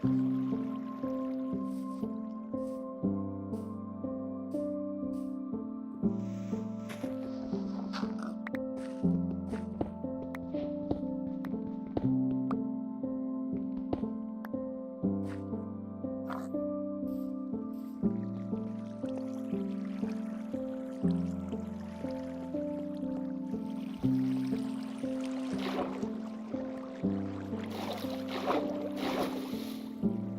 Hmm. Hmm.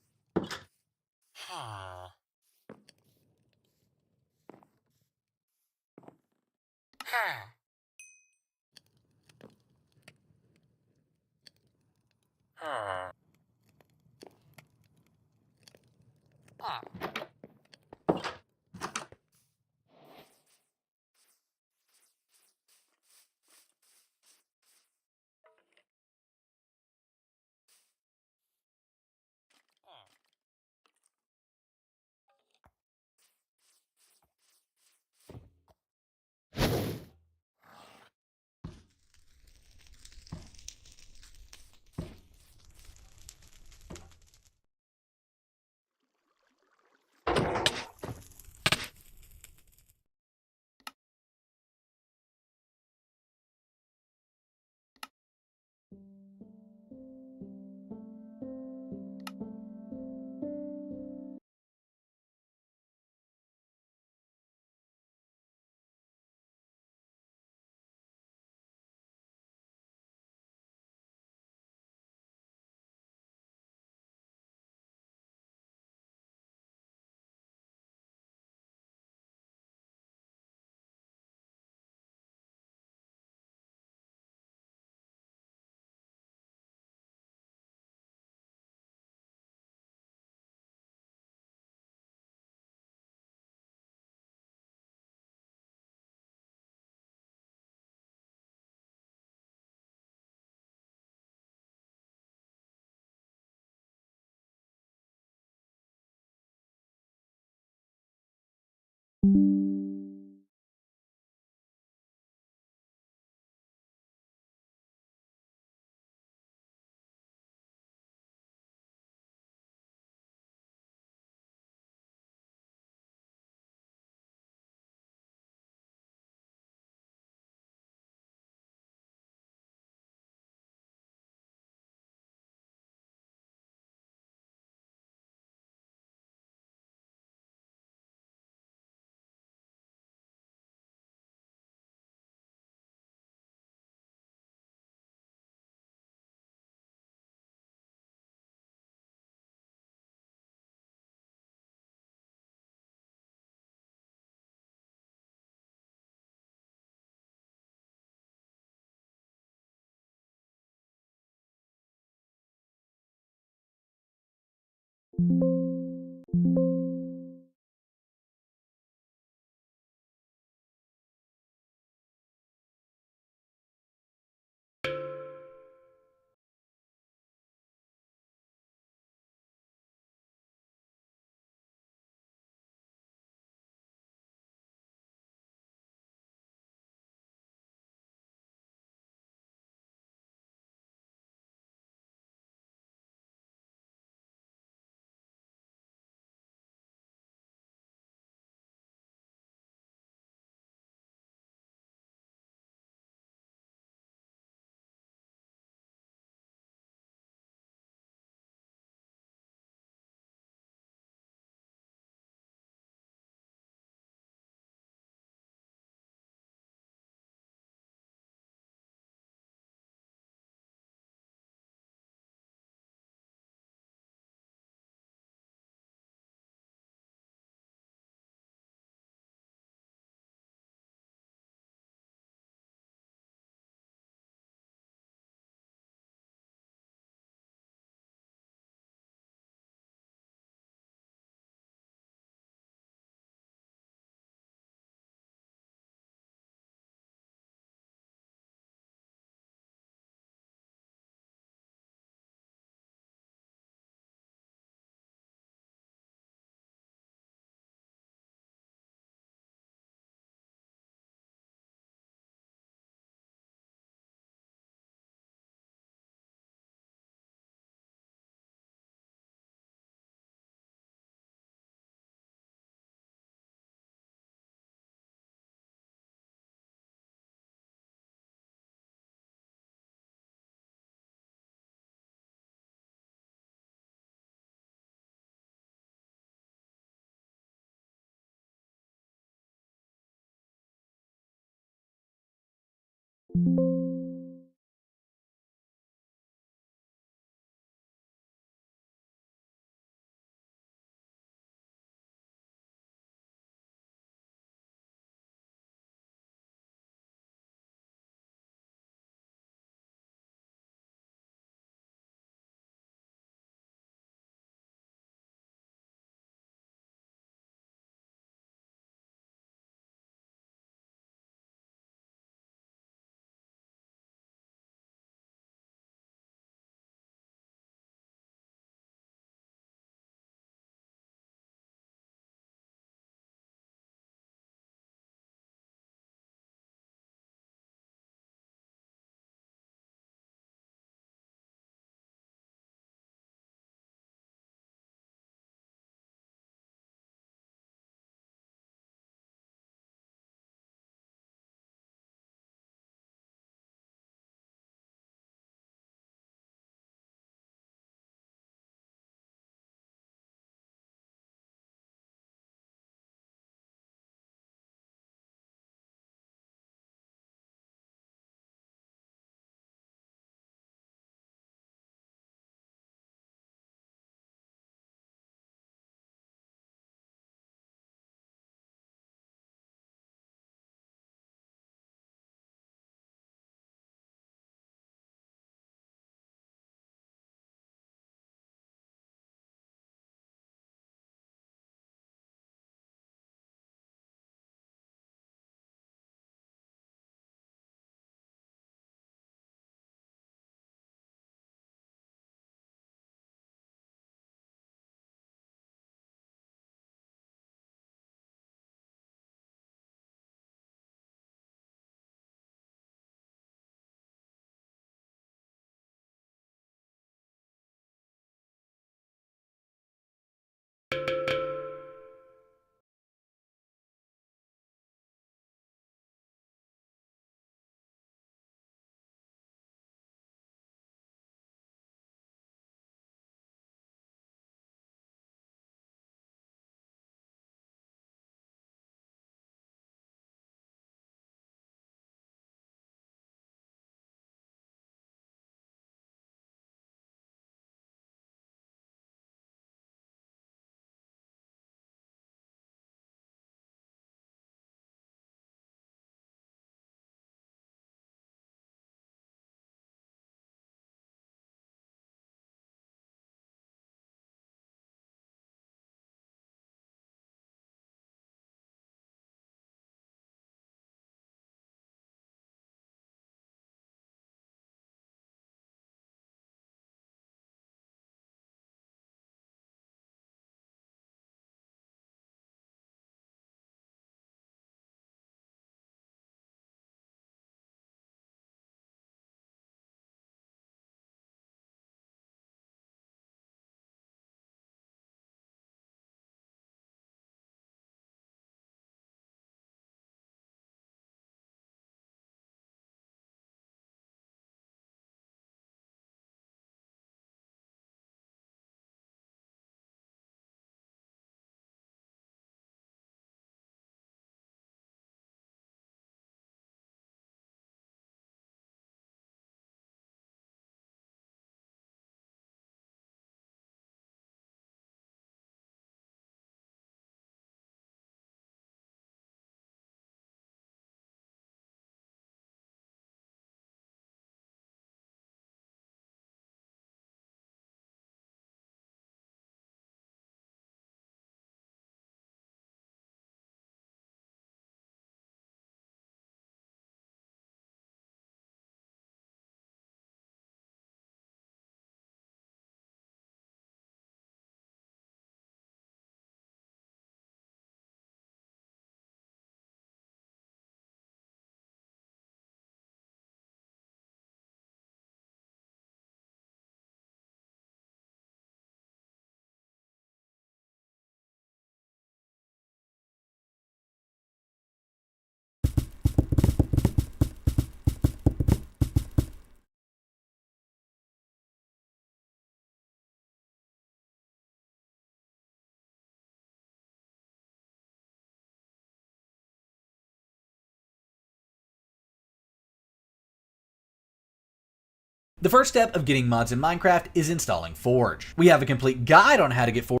The first step of getting mods in Minecraft is installing Forge. We have a complete guide on how to get Forge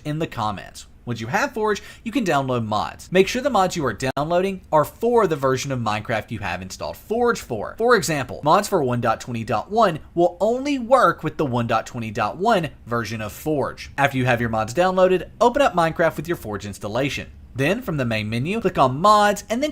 in the comments. Once you have Forge, you can download mods. Make sure the mods you are downloading are for the version of Minecraft you have installed Forge for. For example, mods for 1.20.1 will only work with the 1.20.1 version of Forge. After you have your mods downloaded, open up Minecraft with your Forge installation. Then, from the main menu, click on Mods and then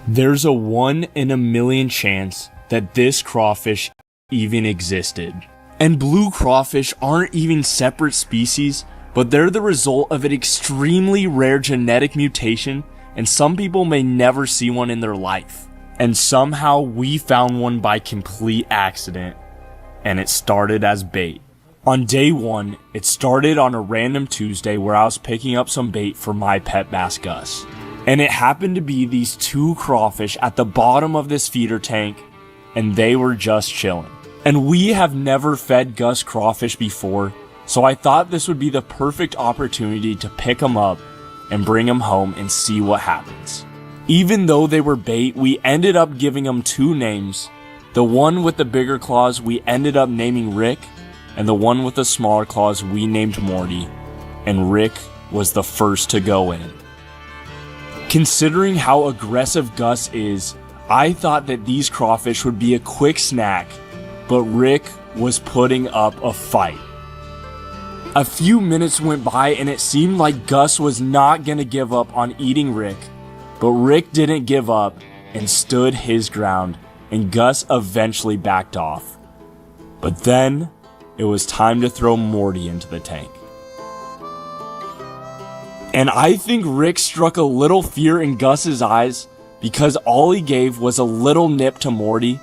There's a 1 in a million chance that this crawfish even existed. And blue crawfish aren't even separate species, but they're the result of an extremely rare genetic mutation, and some people may never see one in their life. And somehow we found one by complete accident, and it started as bait. On day 1, it started on a random Tuesday where I was picking up some bait for my pet bass Gus. And it happened to be these 2 crawfish at the bottom of this feeder tank, and they were just chilling. And we have never fed Gus crawfish before, so I thought this would be the perfect opportunity to pick them up and bring them home and see what happens. Even though they were bait, we ended up giving them 2 names. The one with the bigger claws we ended up naming Rick, and the one with the smaller claws we named Morty, and Rick was the first to go in. Considering how aggressive Gus is, I thought that these crawfish would be a quick snack, but Rick was putting up a fight. A few minutes went by and it seemed like Gus was not gonna give up on eating Rick, but Rick didn't give up and stood his ground, and Gus eventually backed off. But then, it was time to throw Morty into the tank. And I think Rick struck a little fear in Gus's eyes because all he gave was a little nip to Morty,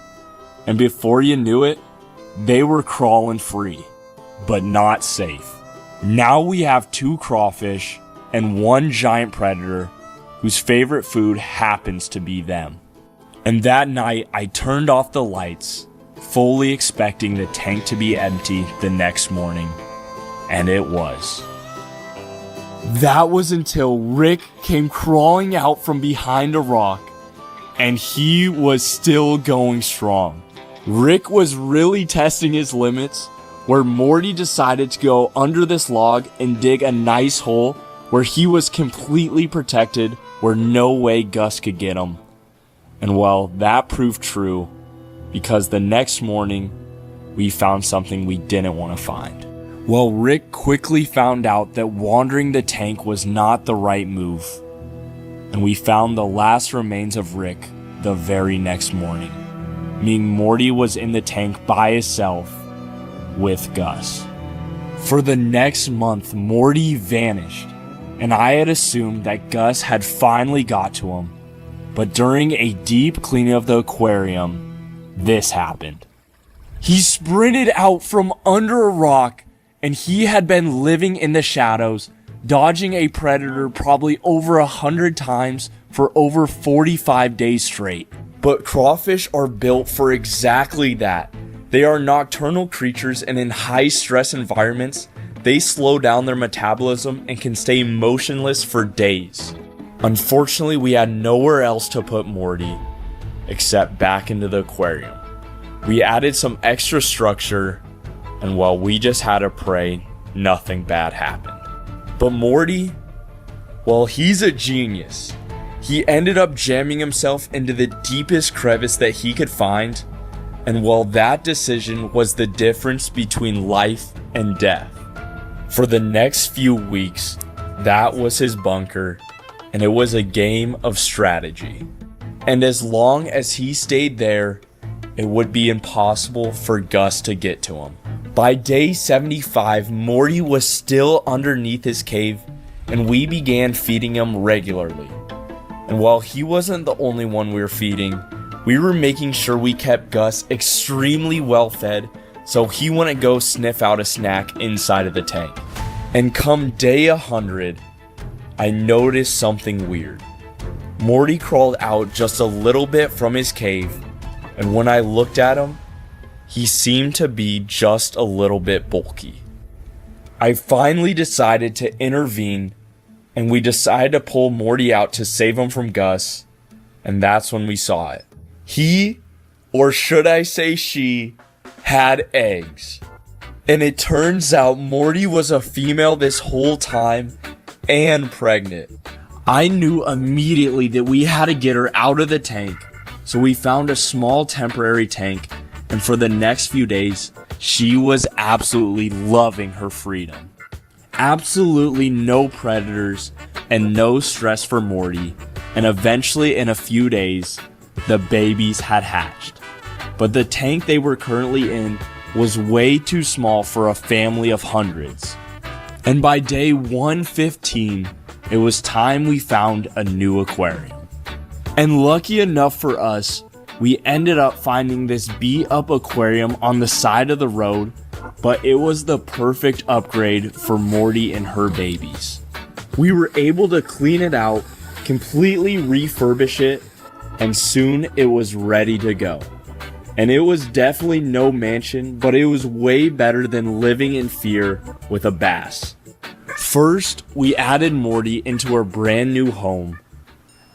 and before you knew it, they were crawling free, but not safe. Now we have 2 crawfish and 1 giant predator whose favorite food happens to be them. And that night I turned off the lights, fully expecting the tank to be empty the next morning, and it was. That was until Rick came crawling out from behind a rock, and he was still going strong. Rick was really testing his limits, where Morty decided to go under this log and dig a nice hole where he was completely protected, where no way Gus could get him. And well, that proved true because the next morning, we found something we didn't want to find. Well, Rick quickly found out that wandering the tank was not the right move, and we found the last remains of Rick the very next morning, meaning Morty was in the tank by himself with Gus. For the next month, Morty vanished, and I had assumed that Gus had finally got to him, but during a deep cleaning of the aquarium, this happened. He sprinted out from under a rock, and he had been living in the shadows, dodging a predator probably over 100 times for over 45 days straight. But crawfish are built for exactly that. They are nocturnal creatures, and in high-stress environments, they slow down their metabolism and can stay motionless for days. Unfortunately, we had nowhere else to put Morty except back into the aquarium. We added some extra structure, and while we just had to pray, nothing bad happened. But Morty, well, he's a genius. He ended up jamming himself into the deepest crevice that he could find, and while that decision was the difference between life and death. For the next few weeks, that was his bunker, and it was a game of strategy. And as long as he stayed there, it would be impossible for Gus to get to him. By day 75, Morty was still underneath his cave, and we began feeding him regularly. And while he wasn't the only one we were feeding, we were making sure we kept Gus extremely well fed so he wouldn't go sniff out a snack inside of the tank. And come day 100, I noticed something weird. Morty crawled out just a little bit from his cave, and when I looked at him, he seemed to be just a little bit bulky. I finally decided to intervene, and we decided to pull Morty out to save him from Gus, and that's when we saw it. He, or should I say she, had eggs. And it turns out Morty was a female this whole time and pregnant. I knew immediately that we had to get her out of the tank, so we found a small temporary tank, and for the next few days, she was absolutely loving her freedom. Absolutely no predators and no stress for Morty, and eventually in a few days, the babies had hatched. But the tank they were currently in was way too small for a family of hundreds. And by day 115, it was time we found a new aquarium. And lucky enough for us, we ended up finding this beat-up aquarium on the side of the road, but it was the perfect upgrade for Morty and her babies. We were able to clean it out, completely refurbish it, and soon it was ready to go. And it was definitely no mansion, but it was way better than living in fear with a bass. First, we added Morty into our brand new home,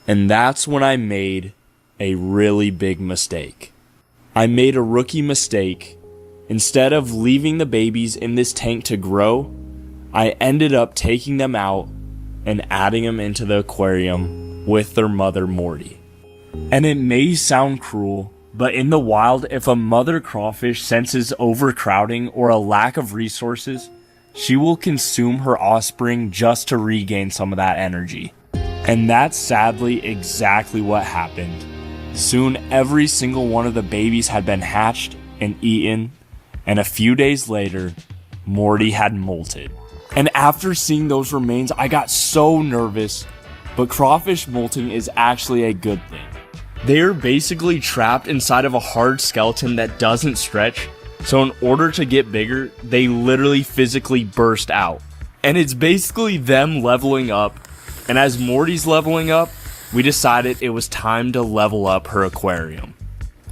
and that's when I made a really big mistake. I made a rookie mistake. Instead of leaving the babies in this tank to grow, I ended up taking them out and adding them into the aquarium with their mother Morty. And it may sound cruel, but in the wild, if a mother crawfish senses overcrowding or a lack of resources, she will consume her offspring just to regain some of that energy. And that's sadly exactly what happened. Soon every single one of the babies had been hatched and eaten, and a few days later, Morty had molted. And after seeing those remains, I got so nervous, but crawfish molting is actually a good thing. They are basically trapped inside of a hard skeleton that doesn't stretch, so in order to get bigger, they literally physically burst out. And it's basically them leveling up, and as Morty's leveling up, we decided it was time to level up her aquarium.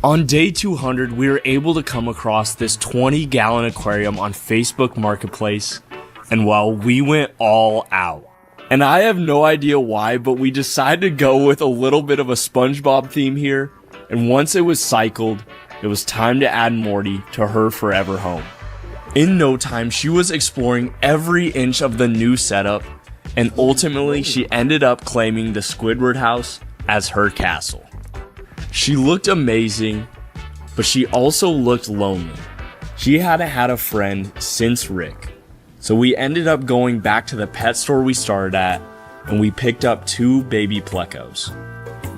On day 200, we were able to come across this 20-gallon aquarium on Facebook Marketplace, and well, we went all out. And I have no idea why, but we decided to go with a little bit of a SpongeBob theme here, and once it was cycled, it was time to add Morty to her forever home. In no time, she was exploring every inch of the new setup, and ultimately she ended up claiming the Squidward house as her castle. She looked amazing, but she also looked lonely. She hadn't had a friend since Rick. So we ended up going back to the pet store we started at, and we picked up 2 baby plecos.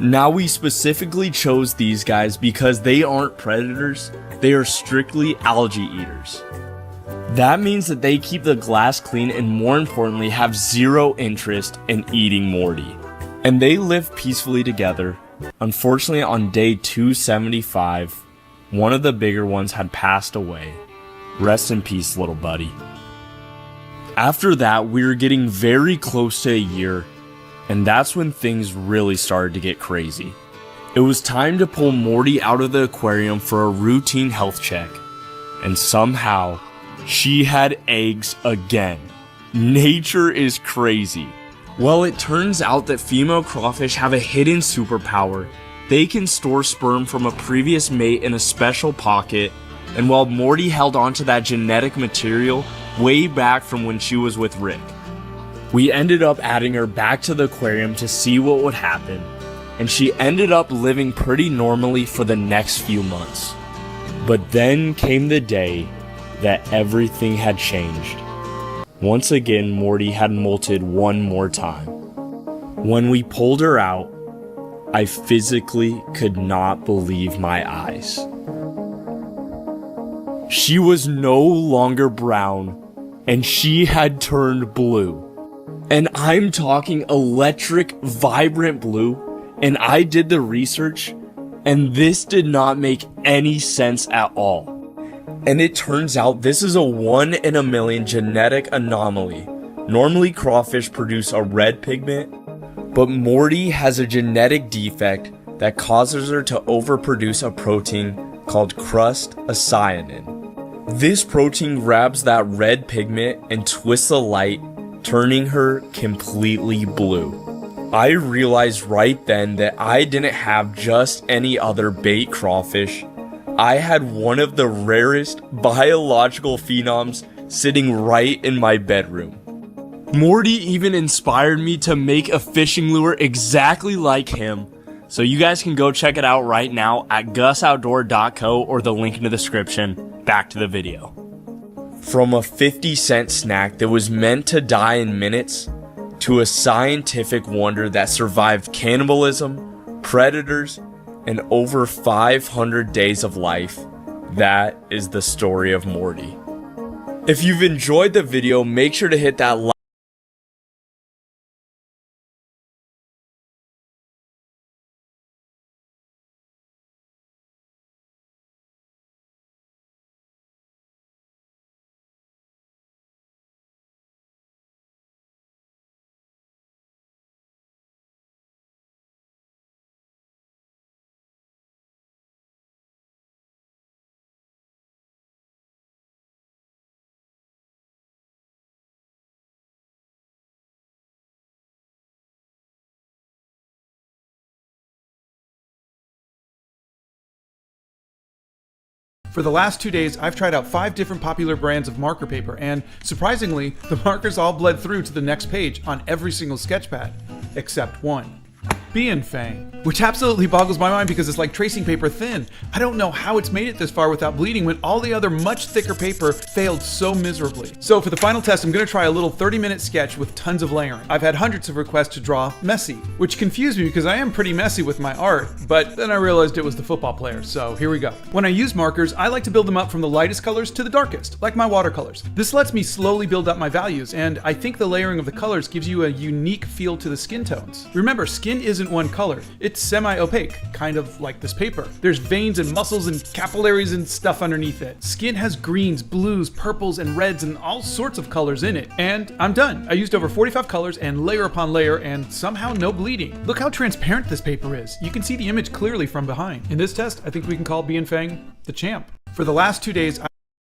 Now we specifically chose these guys because they aren't predators, they are strictly algae eaters. That means that they keep the glass clean and more importantly have zero interest in eating Morty. And they live peacefully together. Unfortunately on day 275, one of the bigger ones had passed away. Rest in peace, little buddy. After that, we were getting very close to a year, and that's when things really started to get crazy. It was time to pull Morty out of the aquarium for a routine health check, and somehow, she had eggs again. Nature is crazy. Well, it turns out that female crawfish have a hidden superpower. They can store sperm from a previous mate in a special pocket, and while Morty held onto that genetic material way back from when she was with Rick. We ended up adding her back to the aquarium to see what would happen, and she ended up living pretty normally for the next few months. But then came the day that everything had changed. Once again, Morty had molted one more time. When we pulled her out, I physically could not believe my eyes. She was no longer brown, and she had turned blue. And I'm talking electric, vibrant blue, and I did the research, and this did not make any sense at all. And it turns out this is a 1 in a million genetic anomaly. Normally crawfish produce a red pigment, but Morty has a genetic defect that causes her to overproduce a protein called crustacyanin. This protein grabs that red pigment and twists the light, turning her completely blue. I realized right then that I didn't have just any other bait crawfish. I had one of the rarest biological phenoms sitting right in my bedroom. Morty even inspired me to make a fishing lure exactly like him, so you guys can go check it out right now at gusoutdoor.co or the link in the description. Back to the video. From a 50-cent snack that was meant to die in minutes, to a scientific wonder that survived cannibalism, predators, and over 500 days of life, that is the story of Morty. If you've enjoyed the video, make sure to hit that like For the last 2 days, I've tried out 5 different popular brands of marker paper, and surprisingly, the markers all bled through to the next page on every single sketch pad, except one. Bienfang, which absolutely boggles my mind because it's like tracing paper thin. I don't know how it's made it this far without bleeding when all the other much thicker paper failed so miserably. So for the final test, I'm gonna try a little 30-minute sketch with tons of layering. I've had hundreds of requests to draw messy, which confused me because I am pretty messy with my art, but then I realized it was the football player, so here we go. When I use markers, I like to build them up from the lightest colors to the darkest, like my watercolors. This lets me slowly build up my values, and I think the layering of the colors gives you a unique feel to the skin tones. Remember, skin isn't one color. It's semi-opaque, kind of like this paper. There's veins and muscles and capillaries and stuff underneath it. Skin has greens, blues, purples, and reds and all sorts of colors in it. And I'm done. I used over 45 colors and layer upon layer and somehow no bleeding. Look how transparent this paper is. You can see the image clearly from behind. In this test, I think we can call Bienfang the champ. For the last 2 days,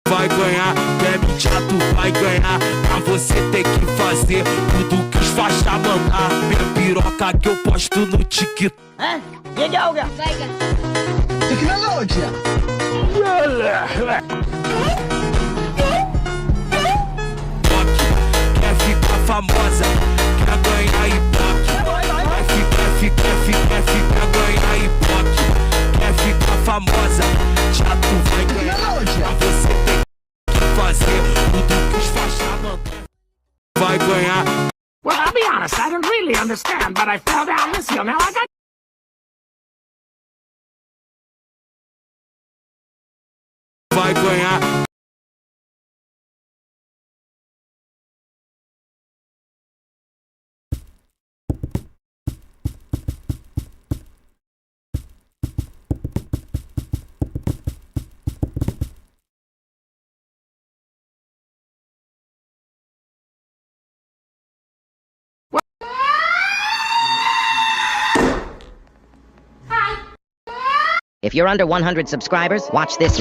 vai ganhar, bebe chato vai ganhar. Pra você ter que fazer tudo que os faixa mandar. Minha piroca que eu posto no TikTok. Hã? Wiedziałga! Technologia! Quer ficar famosa, quer ganhar ibope. Quer ficar ganhar ibope. understand, but I fell down this hill. Now I got. Vai ganhar. If you're under 100 subscribers, watch this.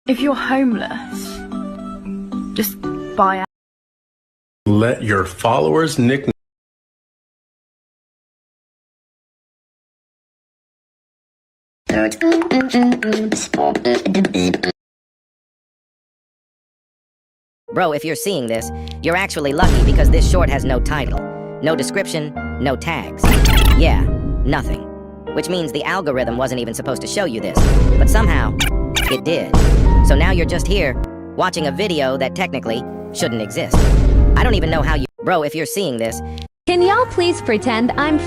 If you're homeless, just buy out. Let your followers nickname. Bro, if you're seeing this, you're actually lucky because this short has no title, no description, no tags. Yeah, nothing. Which means the algorithm wasn't even supposed to show you this, but somehow, it did. So now you're just here, watching a video that technically shouldn't exist. I don't even know how you... Bro, if you're seeing this... Can y'all please pretend I'm